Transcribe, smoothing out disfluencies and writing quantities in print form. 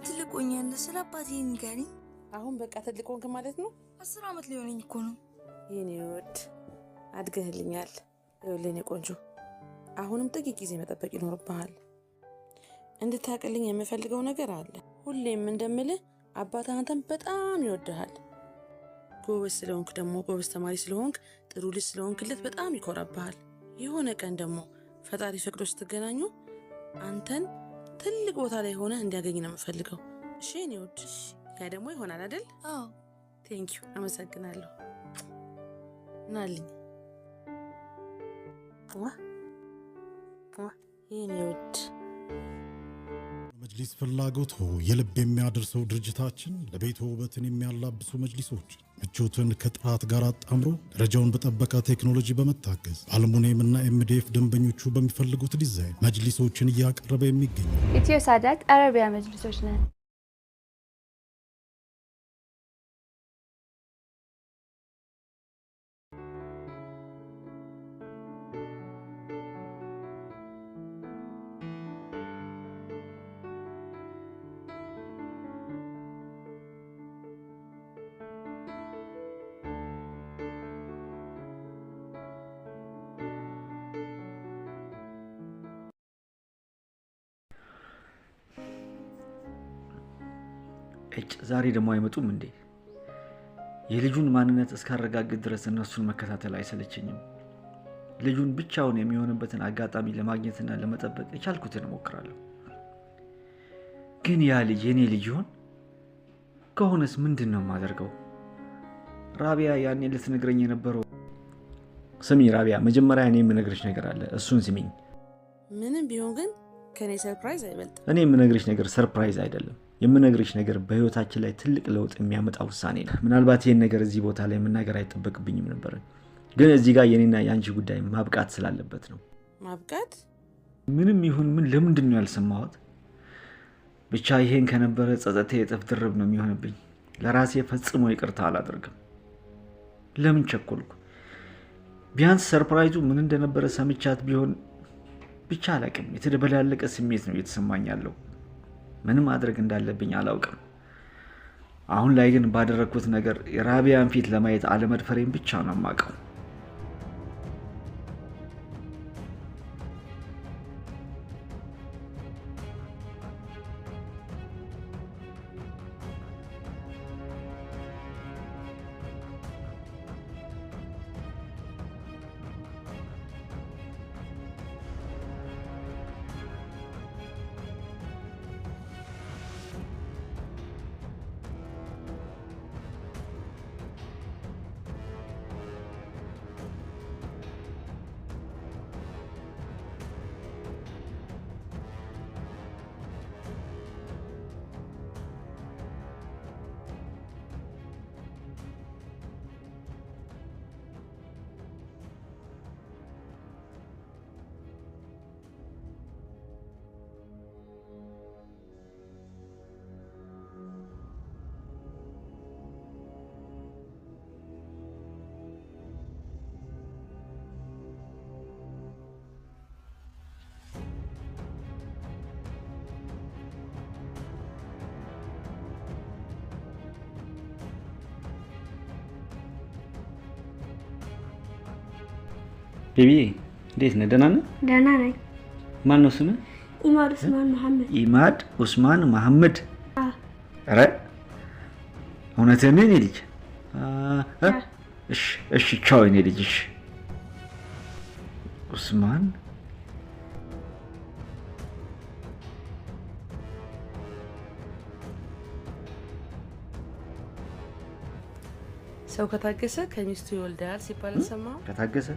ትልቅ ሆኛለሁ። ስለ አባቴ ንገሪኝ። አሁን በቃ ትልቅ ሆንክ ማለት ነው? 10 ዓመት ሊሆነኝ እኮ ነው። የኔ ወድ አድገህልኛል። የኔ ቆንጆ አሁንም ጥቂት ጊዜ መጠበቅ ይኖርብሃል። እንድታቀልኝ የምፈልገው ነገር አለ። ሁሌም እንደምልህ አባትህ አንተን በጣም ይወድሃል። ጎበዝ ስለሆንክ ደግሞ ጎበዝ ተማሪ ስለሆንክ ጥሩ ልጅ ስለሆንክለት በጣም ይኮራብሃል። የሆነ ቀን ደግሞ ፈጣሪ ፈቅዶ ስትገናኙ አንተን ትልቅ ቦታ ላይ ሆነ እንዲያገኝ ነው የምፈልገው። እሺ የኔ ወድ፣ ያ ደግሞ ይሆናል አይደል? አዎ። ቴንኪዩ፣ አመሰግናለሁ። ናልኝ የኔ ወድ። መጅሊስ ፍላጎት የልብ የሚያደርሰው ድርጅታችን ለቤት ውበትን የሚያላብሱ መጅሊሶች ምቾትን ከጥራት ጋር አጣምሮ ደረጃውን በጠበቀ ቴክኖሎጂ በመታገዝ አልሙኒየም እና ኤምዲኤፍ ደንበኞቹ በሚፈልጉት ዲዛይን መጅሊሶችን እያቀረበ የሚገኘው ኢትዮ ሳዳት አረቢያ መጅሊሶች ነን። ዛሬ ደግሞ አይመጡም እንዴ? የልጁን ማንነት እስካረጋግጥ ድረስ እነሱን መከታተል አይሰለችኝም። ልጁን ብቻውን የሚሆንበትን አጋጣሚ ለማግኘትና ለመጠበቅ የቻልኩትን እሞክራለሁ። ግን ያ ልጅ የኔ ልጅ ይሆን? ከሆነስ ምንድን ነው የማደርገው? ራቢያ ያኔ ልትነግረኝ የነበረው። ስሚ ራቢያ፣ መጀመሪያ እኔ የምነግርሽ ነገር አለ፣ እሱን ስሚኝ። ምንም ቢሆን ግን ከኔ ሰርፕራይዝ አይበልጥም። እኔ የምነግርሽ ነገር ሰርፕራይዝ አይደለም። የምነግርሽ ነገር በህይወታችን ላይ ትልቅ ለውጥ የሚያመጣ ውሳኔ ነው። ምናልባት ይሄን ነገር እዚህ ቦታ ላይ መናገር አይጠበቅብኝም ነበር፣ ግን እዚህ ጋር የኔና ያንቺ ጉዳይ ማብቃት ስላለበት ነው። ማብቃት? ምንም ይሁን ምን ለምንድን ነው ያልሰማሁት? ብቻ ይሄን ከነበረ ጸጸቴ እጥፍ ድርብ ነው የሚሆንብኝ። ለራሴ ፈጽሞ ይቅርታ አላደርግም። ለምን ቸኮልኩ? ቢያንስ ሰርፕራይዙ ምን እንደነበረ ሰምቻት ቢሆን ብቻ አላቅም። የተደበላለቀ ስሜት ነው እየተሰማኝ ያለው። ምን ማድረግ እንዳለብኝ አላውቅም። አሁን ላይ ግን ባደረኩት ነገር የራቢያን ፊት ለማየት አለመድፈሬን ብቻ ነው የማውቀው። ቤቢ እንዴት ነህ? ደህና ነህ? ደህና ነኝ። ማን ነው ስምህ? ኢማድ ኡስማን መሐመድ። ኢማድ ኡስማን መሐመድ? ኧረ እውነትህን ነው የኔ ልጅ? እሺ ቻው የኔ ልጅ። እሺ ኡስማን ሰው ከታገሰ ከሚስቱ ይወልዳል ሲባል ሰማሁ። ከታገሰ